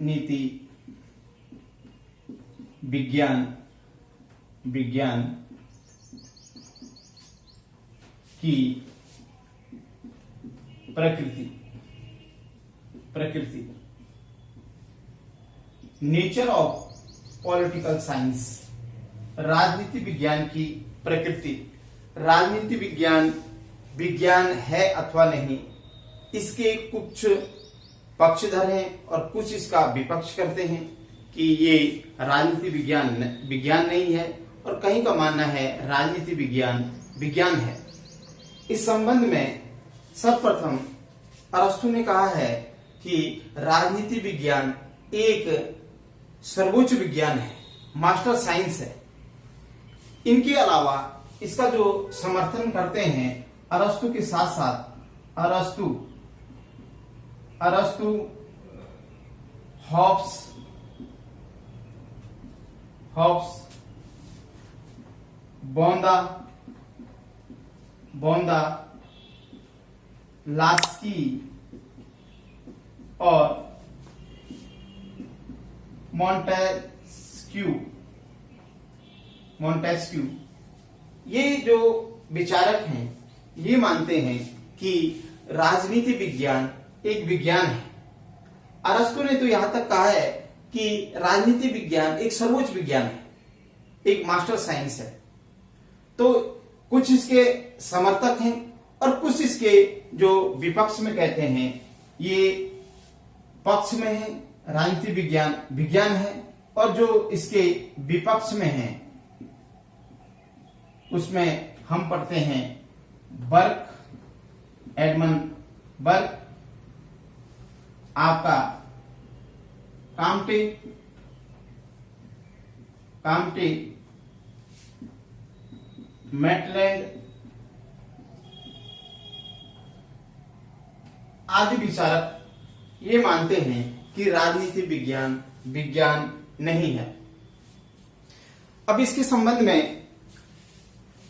राजनीति विज्ञान की प्रकृति नेचर ऑफ पॉलिटिकल साइंस, राजनीति विज्ञान की प्रकृति। राजनीति विज्ञान है अथवा नहीं, इसके कुछ पक्षधर हैं और कुछ इसका विपक्ष करते हैं कि ये राजनीति विज्ञान नहीं है, और कहीं का मानना है राजनीति विज्ञान है। इस संबंध में सर्वप्रथम अरस्तु ने कहा है कि राजनीति विज्ञान एक सर्वोच्च विज्ञान है, मास्टर साइंस है। इनके अलावा इसका जो समर्थन करते हैं अरस्तु के साथ साथ अरस्तु हॉब्स बोंदा लास्की और मॉन्टेस्क्यू, ये जो विचारक हैं ये मानते हैं कि राजनीति विज्ञान एक विज्ञान है। अरस्तु ने तो यहां तक कहा है कि राजनीति विज्ञान एक सर्वोच्च विज्ञान है, एक मास्टर साइंस है। तो कुछ इसके समर्थक हैं और कुछ इसके जो विपक्ष में कहते हैं ये पक्ष में है राजनीति विज्ञान है, और जो इसके विपक्ष में है उसमें हम पढ़ते हैं एडमंड बर्क, आपका काम्टे, मैटलैंड आदि विचारक ये मानते हैं कि राजनीति विज्ञान नहीं है। अब इसके संबंध में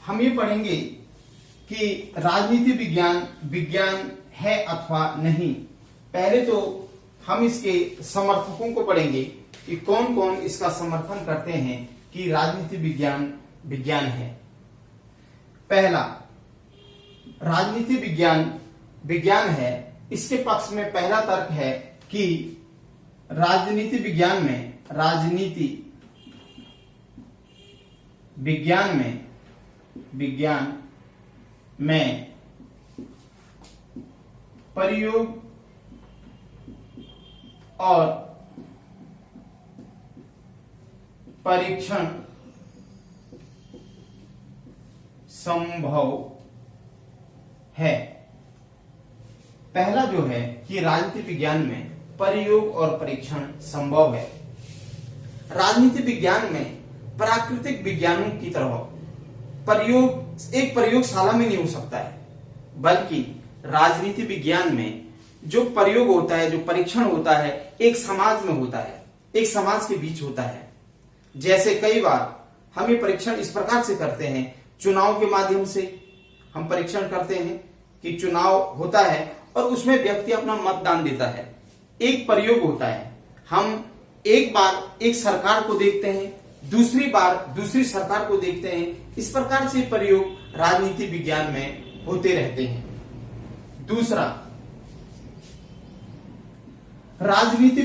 हम ये पढ़ेंगे कि राजनीति विज्ञान है अथवा नहीं। पहले तो हम इसके समर्थकों को पढ़ेंगे कि कौन कौन इसका समर्थन करते हैं कि राजनीति विज्ञान है। पहला, राजनीति विज्ञान है, इसके पक्ष में पहला तर्क है कि राजनीति विज्ञान में प्रयोग और परीक्षण संभव है। पहला जो है कि राजनीति विज्ञान में प्रयोग और परीक्षण संभव है। राजनीति विज्ञान में प्राकृतिक विज्ञानों की तरह प्रयोग एक प्रयोगशाला में नहीं हो सकता है, बल्कि राजनीति विज्ञान में जो प्रयोग होता है, जो परीक्षण होता है, एक समाज में होता है, एक समाज के बीच होता है। जैसे कई बार हम ये परीक्षण इस प्रकार से करते हैं, चुनाव के माध्यम से हम परीक्षण करते हैं कि चुनाव होता है और उसमें व्यक्ति अपना मतदान देता है, एक प्रयोग होता है। हम एक बार एक सरकार को देखते हैं, दूसरी बार दूसरी सरकार को देखते हैं। इस प्रकार से प्रयोग राजनीति विज्ञान में होते रहते हैं। दूसरा, राजनीति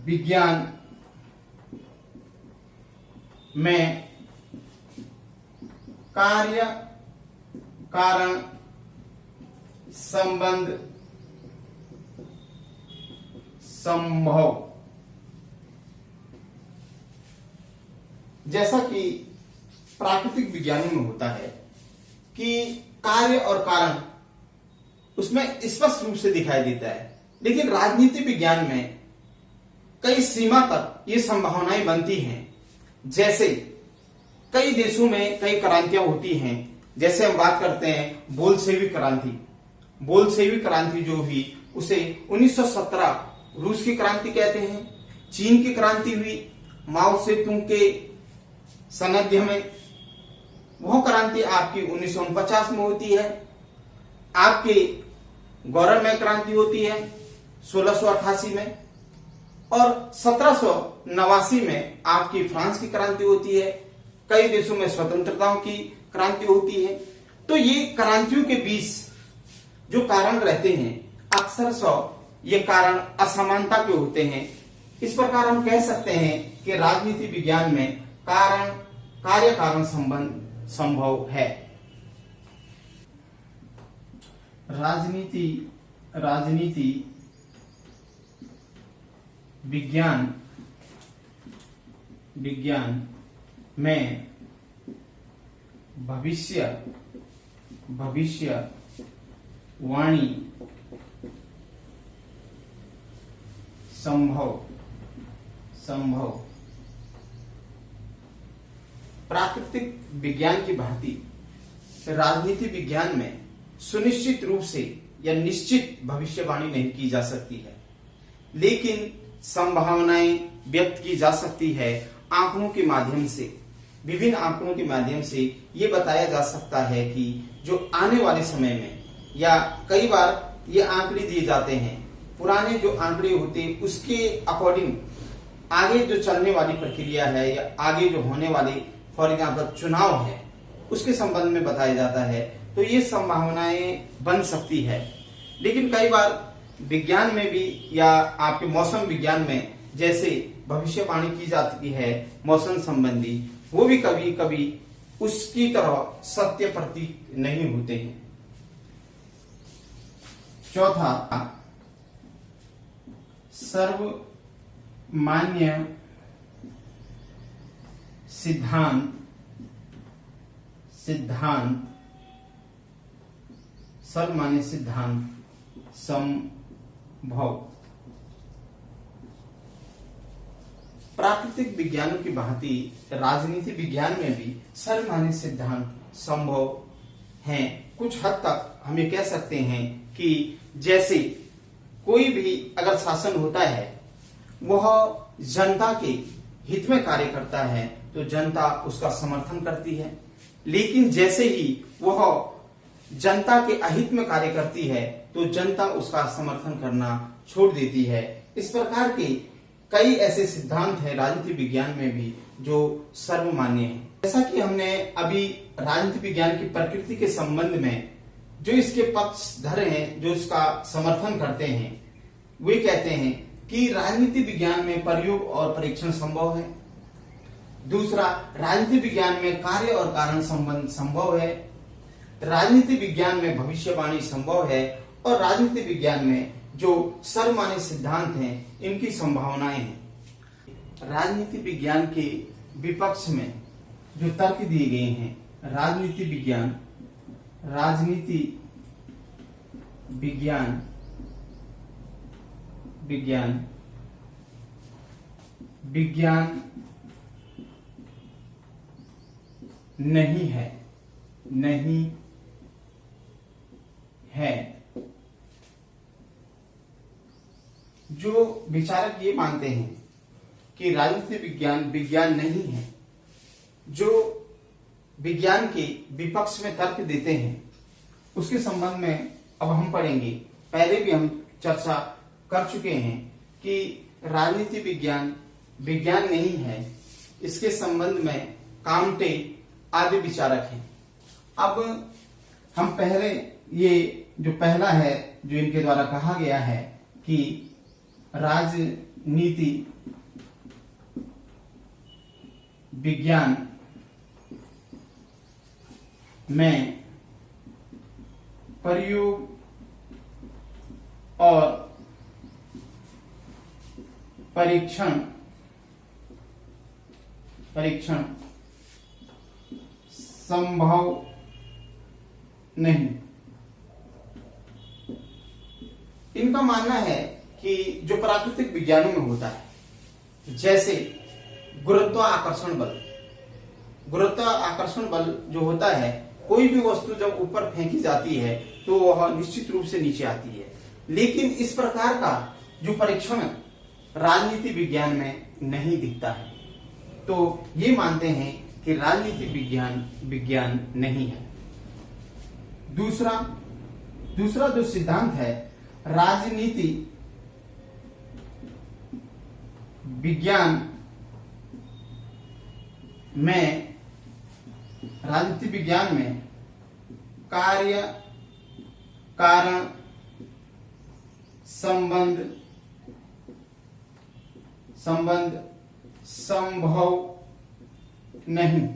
विज्ञान में कार्य कारण संबंध संभव, जैसा कि प्राकृतिक विज्ञानों में होता है कि कार्य और कारण उसमें स्पष्ट रूप से दिखाई देता है, लेकिन राजनीति विज्ञान में कई सीमा तक ये संभावनाएं बनती हैं। जैसे कई देशों में कई क्रांतियां होती हैं, जैसे हम बात करते हैं बोल्शेविक क्रांति जो हुई उसे 1917 रूस की क्रांति कहते हैं। चीन की क्रांति हुई माओ से तुंग के सानिध्य में, वह क्रांति आपकी 1949 में होती है। आपके गौरवमय क्रांति होती है 1688 में, और 1789 में आपकी फ्रांस की क्रांति होती है। कई देशों में स्वतंत्रताओं की क्रांति होती है। तो ये क्रांतियों के बीच जो कारण रहते हैं अक्सर ये कारण असमानता के होते हैं। इस प्रकार हम कह सकते हैं कि राजनीति विज्ञान में कार्य कारण संबंध संभव है। राजनीति विज्ञान में भविष्यवाणी संभव। प्राकृतिक विज्ञान की भांति राजनीति विज्ञान में सुनिश्चित रूप से या निश्चित भविष्यवाणी नहीं की जा सकती है, लेकिन संभावनाएं व्यक्त की जा सकती है आंकड़ों के माध्यम से। विभिन्न आंकड़ों के माध्यम से ये बताया जा सकता है कि जो आने वाले समय में, या कई बार ये आंकड़े दिए जाते हैं, पुराने जो आंकड़े होते हैं उसके अकॉर्डिंग आगे जो चलने वाली प्रक्रिया है या आगे जो होने वाले फॉर एग्जाम्पल चुनाव है उसके संबंध में बताया जाता है। तो ये संभावनाएं बन सकती है। लेकिन कई बार विज्ञान में भी या आपके मौसम विज्ञान में जैसे भविष्यवाणी की जाती है मौसम संबंधी, वो भी कभी कभी उसकी तरह सत्य प्रतीक नहीं होते हैं। चौथा, सर्वमान्य सिद्धांत सर्वमान्य सिद्धांत संभव। प्राकृतिक विज्ञानों की भांति राजनीति विज्ञान में भी सर्वमान्य सिद्धांत संभव हैं। कुछ हद तक हम ये कह सकते हैं कि जैसे कोई भी अगर शासन होता है वह जनता के हित में कार्य करता है तो जनता उसका समर्थन करती है, लेकिन जैसे ही वह जनता के अहित में कार्य करती है तो जनता उसका समर्थन करना छोड़ देती है। इस प्रकार के कई ऐसे सिद्धांत हैं राजनीति विज्ञान में भी जो सर्वमान्य हैं। जैसा कि हमने अभी राजनीति विज्ञान की प्रकृति के संबंध में जो इसके पक्षधर हैं, जो इसका समर्थन करते हैं, वे कहते हैं कि राजनीति विज्ञान में प्रयोग और परीक्षण संभव है। दूसरा, राजनीति विज्ञान में कार्य और कारण संबंध संभव है। राजनीति विज्ञान में भविष्यवाणी संभव है, और राजनीति विज्ञान में जो सर्वमान्य सिद्धांत हैं इनकी संभावनाएं हैं। राजनीति विज्ञान के विपक्ष में जो तर्क दिए गए हैं, राजनीति विज्ञान नहीं है। जो विचारक ये मानते हैं कि राजनीति विज्ञान नहीं है, जो विज्ञान के विपक्ष में तर्क देते हैं, उसके संबंध में अब हम पढ़ेंगे। पहले भी हम चर्चा कर चुके हैं कि राजनीति विज्ञान नहीं है, इसके संबंध में कांटे आदि विचारक हैं। अब हम पहले ये जो पहला है जो इनके द्वारा कहा गया है कि राजनीति विज्ञान में प्रयोग और परीक्षण संभव नहीं। इनका मानना है कि जो प्राकृतिक विज्ञानों में होता है, जैसे गुरुत्वाकर्षण बल जो होता है, कोई भी वस्तु जब ऊपर फेंकी जाती है तो वह निश्चित रूप से नीचे आती है, लेकिन इस प्रकार का जो परीक्षण राजनीति विज्ञान में नहीं दिखता है। तो ये मानते हैं कि राजनीति विज्ञान नहीं है। दूसरा, दूसरा जो सिद्धांत है राजनीति विज्ञान में कार्य कारण संबंध संभव नहीं।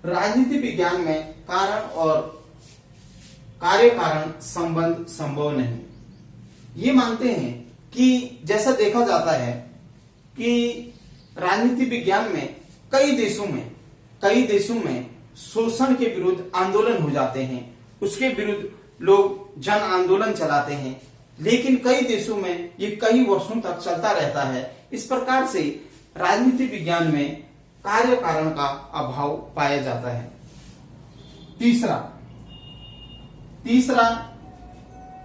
राजनीति विज्ञान में कारण और कार्य कारण संबंध संभव नहीं। ये मानते हैं कि जैसा देखा जाता है कि राजनीति विज्ञान में कई देशों में शोषण के विरुद्ध आंदोलन हो जाते हैं, उसके विरुद्ध लोग जन आंदोलन चलाते हैं, लेकिन कई देशों में ये कई वर्षों तक चलता रहता है। इस प्रकार से राजनीति विज्ञान में कार्य कारण का अभाव पाया जाता है। तीसरा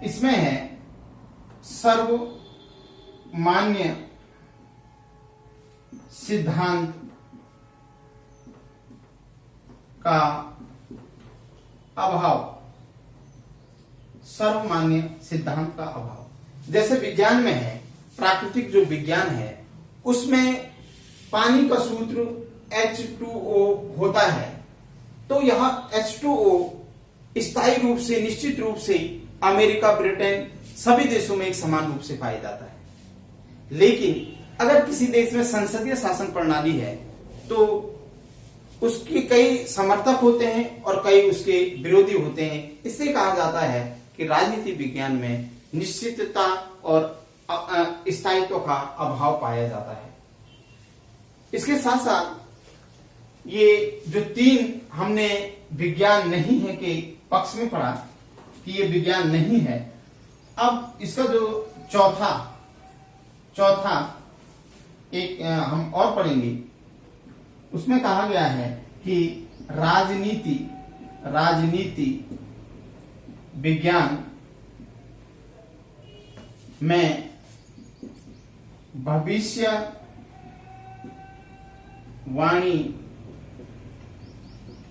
इसमें है सर्वमान्य सिद्धांत का अभाव। सर्वमान्य सिद्धांत का अभाव जैसे विज्ञान में है, प्राकृतिक जो विज्ञान है उसमें पानी का सूत्र H2O होता है, तो यह H2O स्थायी रूप से निश्चित रूप से अमेरिका, ब्रिटेन सभी देशों में एक समान रूप से पाया जाता है। लेकिन अगर किसी देश में संसदीय शासन प्रणाली है तो उसके कई समर्थक होते हैं और कई उसके विरोधी होते हैं। इससे कहा जाता है कि राजनीति विज्ञान में निश्चितता और स्थायित्व का अभाव पाया जाता है। इसके साथ साथ ये जो तीन हमने विज्ञान नहीं है के पक्ष में पढ़ा कि ये विज्ञान नहीं है, अब इसका जो चौथा एक हम और पढ़ेंगे, उसमें कहा गया है कि राजनीति विज्ञान में भविष्यवाणी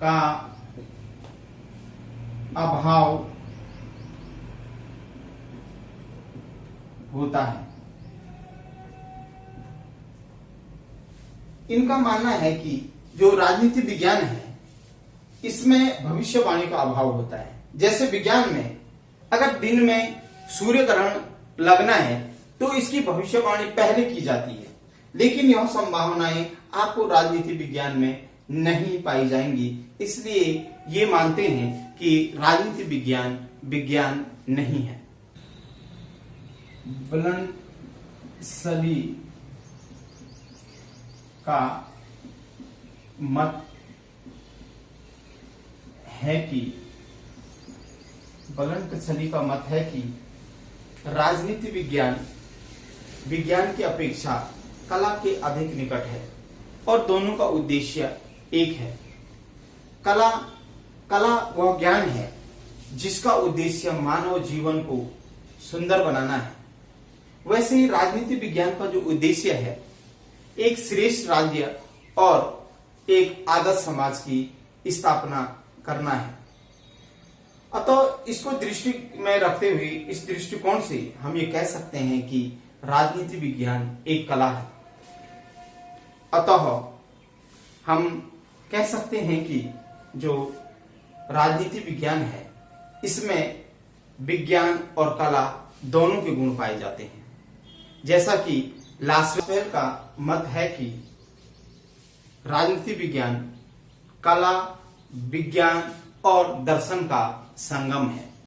का अभाव होता है। इनका मानना है कि जो राजनीति विज्ञान है इसमें भविष्यवाणी का अभाव होता है। जैसे विज्ञान में अगर दिन में सूर्य ग्रहण लगना है तो इसकी भविष्यवाणी पहले की जाती है, लेकिन यह संभावनाएं आपको राजनीति विज्ञान में नहीं पाई जाएंगी। इसलिए ये मानते हैं कि राजनीति विज्ञान नहीं है। ब्लंटसली का मत है कि राजनीति विज्ञान की अपेक्षा कला के अधिक निकट है और दोनों का उद्देश्य एक है। कला वह ज्ञान है जिसका उद्देश्य मानव जीवन को सुंदर बनाना है। वैसे ही राजनीति विज्ञान का जो उद्देश्य है एक श्रेष्ठ राज्य और एक आदर्श समाज की स्थापना करना है। अतः इसको दृष्टि में रखते हुए इस दृष्टिकोण से हम ये कह सकते हैं कि राजनीति विज्ञान एक कला है। अतः हम कह सकते हैं कि जो राजनीति विज्ञान है इसमें विज्ञान और कला दोनों के गुण पाए जाते हैं। जैसा कि लास्वेल का मत है कि राजनीति विज्ञान कला, विज्ञान और दर्शन का संगम है।